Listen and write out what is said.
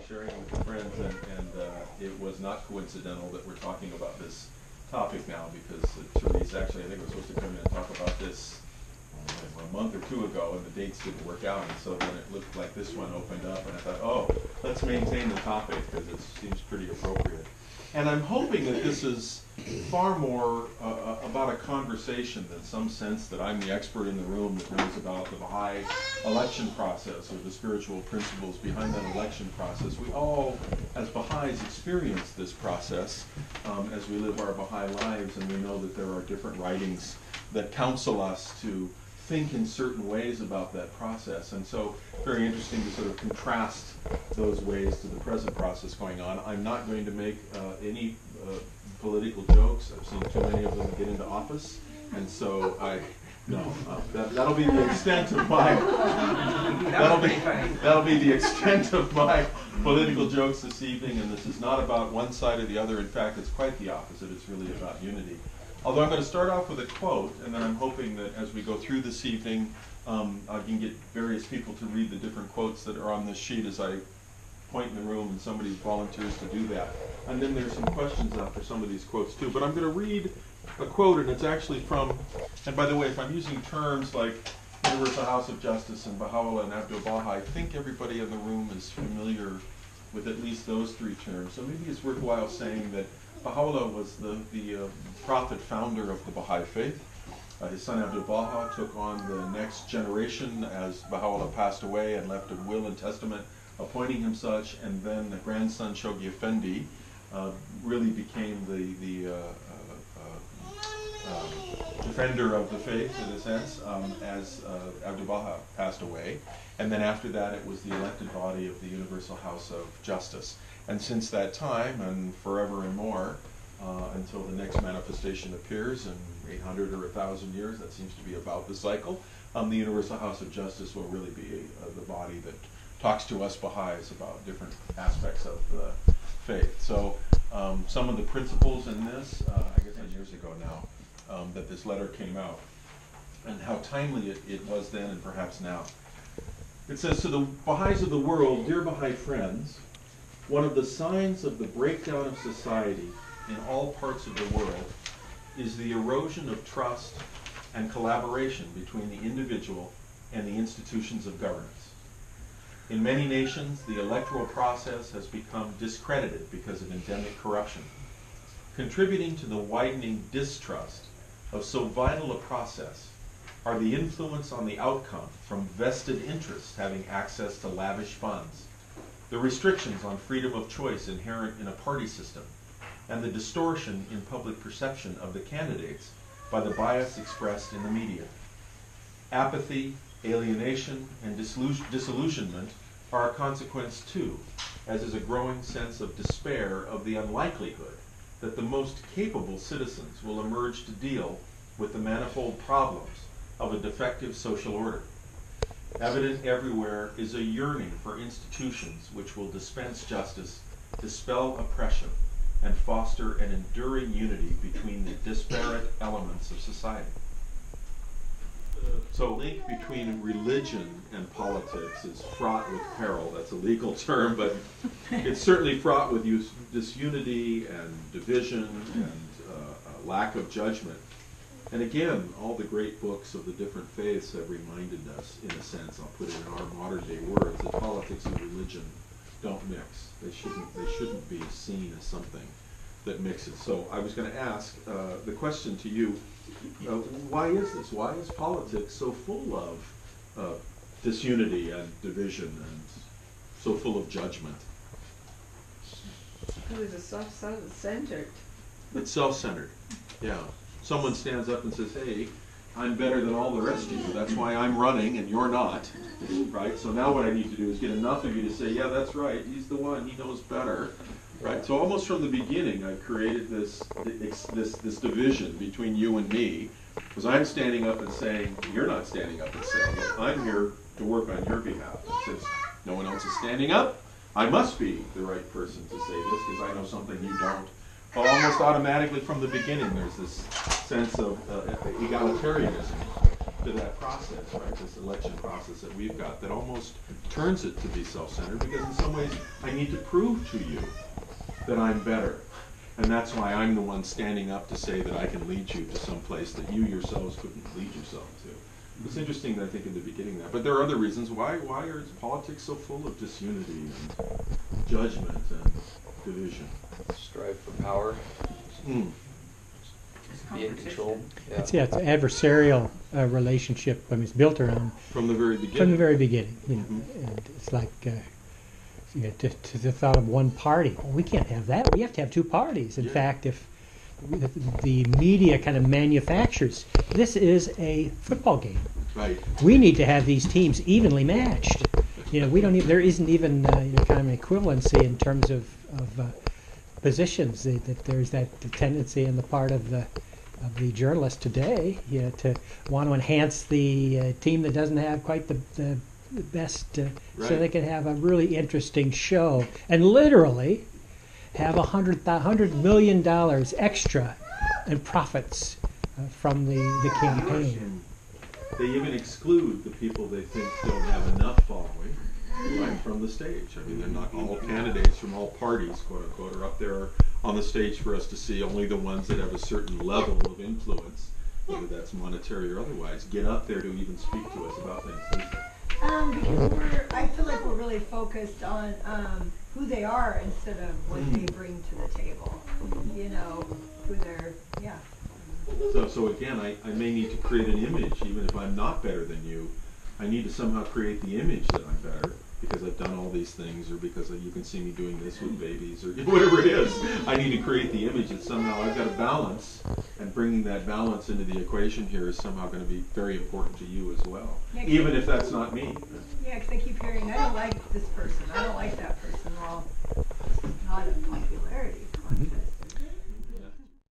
sharing with the friends, and it was not coincidental that we're talking about this topic now, because Therese actually, I think, was supposed to come in and talk about this a month or two ago, and the dates didn't work out, and so then it looked like this one opened up, and I thought, oh, let's maintain the topic, because it seems pretty appropriate. And I'm hoping that this is far more about a conversation than some sense that I'm the expert in the room that knows about the Baha'i election process or the spiritual principles behind that election process. We all, as Baha'is, experience this process as we live our Baha'i lives, and we know that there are different writings that counsel us to think in certain ways about that process. And so very interesting to sort of contrast those ways to the present process going on. I'm not going to make any political jokes. I've seen too many of them get into office, and so that'll be the extent of my that'll be the extent of my political jokes this evening. And this is not about one side or the other. In fact, it's quite the opposite. It's really about unity. Although I'm going to start off with a quote, and then I'm hoping that as we go through this evening, I can get various people to read the different quotes that are on this sheet as I point in the room and somebody volunteers to do that. And then there's some questions after some of these quotes too. But I'm going to read a quote, and it's actually from, and by the way, if I'm using terms like Universal House of Justice and Baha'u'llah and Abdu'l-Baha, I think everybody in the room is familiar with at least those three terms. So maybe it's worthwhile saying that Baha'u'llah was the prophet founder of the Baha'i Faith. His son Abdu'l-Baha took on the next generation as Baha'u'llah passed away and left a will and testament appointing him such, and then the grandson Shoghi Effendi really became the defender of the faith, in a sense, as Abdu'l-Baha passed away. And then after that, it was the elected body of the Universal House of Justice. And since that time, and forever and more, until the next manifestation appears in 800 or 1,000 years, that seems to be about the cycle, the Universal House of Justice will really be the body that talks to us Baha'is about different aspects of the faith. So some of the principles in this, I guess 10 years ago now, that this letter came out, and how timely it was then and perhaps now. It says, to the Baha'is of the world, dear Baha'i friends, one of the signs of the breakdown of society in all parts of the world is the erosion of trust and collaboration between the individual and the institutions of governance. In many nations, the electoral process has become discredited because of endemic corruption. Contributing to the widening distrust of so vital a process are the influence on the outcome from vested interests having access to lavish funds, the restrictions on freedom of choice inherent in a party system, and the distortion in public perception of the candidates by the bias expressed in the media. Apathy, alienation, and disillusionment are a consequence too, as is a growing sense of despair of the unlikelihood that the most capable citizens will emerge to deal with the manifold problems of a defective social order. Evident everywhere is a yearning for institutions which will dispense justice, dispel oppression, and foster an enduring unity between the disparate elements of society. So the link between religion and politics is fraught with peril. That's a legal term, but it's certainly fraught with disunity and division and lack of judgment. And again, all the great books of the different faiths have reminded us, in a sense, I'll put it in our modern day words, that politics and religion don't mix. They shouldn't be seen as something that mixes. So I was going to ask the question to you, why is this? Why is politics so full of disunity and division and so full of judgment? Because it's self-centered. It's self-centered, yeah. Someone stands up and says, hey, I'm better than all the rest of you. That's why I'm running and you're not, right? So now what I need to do is get enough of you to say, yeah, that's right, he's the one, he knows better, right? So almost from the beginning, I've created this division between you and me, because I'm standing up and saying, you're not standing up and saying it. I'm here to work on your behalf. And since no one else is standing up, I must be the right person to say this, because I know something you don't. Well, almost automatically from the beginning, there's this sense of egalitarianism. to that process, right? This election process that we've got that almost turns it to be self-centered, because in some ways I need to prove to you that I'm better. And that's why I'm the one standing up to say that I can lead you to some place that you yourselves couldn't lead yourself to. It's interesting that I think in the beginning that. But there are other reasons. Why are politics so full of disunity and judgment and division? Strive for power. Be in control. Yeah. It's an adversarial relationship. I mean, it's built around From the very beginning. from the very beginning. You know, and it's like to the thought of one party. Well, we can't have that. We have to have two parties. In fact, if the media kind of manufactures, this is a football game. Right. We need to have these teams evenly matched. You know, we don't. There isn't even kind of an equivalency in terms of positions. That there's that tendency on the part of the journalist today, to want to enhance the team that doesn't have quite the best, so they can have a really interesting show and literally have $100 million extra in profits from the campaign. They even exclude the people they think don't have enough following right from the stage. I mean, they're not all candidates from all parties, quote unquote, are up there on the stage for us to see. Only the ones that have a certain level of influence, whether that's monetary or otherwise, get up there to even speak to us about things. Because I feel like we're really focused on who they are instead of what they bring to the table. You know, who they're, yeah. So again, I may need to create an image, even if I'm not better than you. I need to somehow create the image that I'm better because I've done all these things, or because you can see me doing this with babies, or whatever it is. I need to create the image that somehow I've got a balance, and bringing that balance into the equation here is somehow going to be very important to you as well, even if that's not me. Yeah, because I keep hearing, I don't like this person, I don't like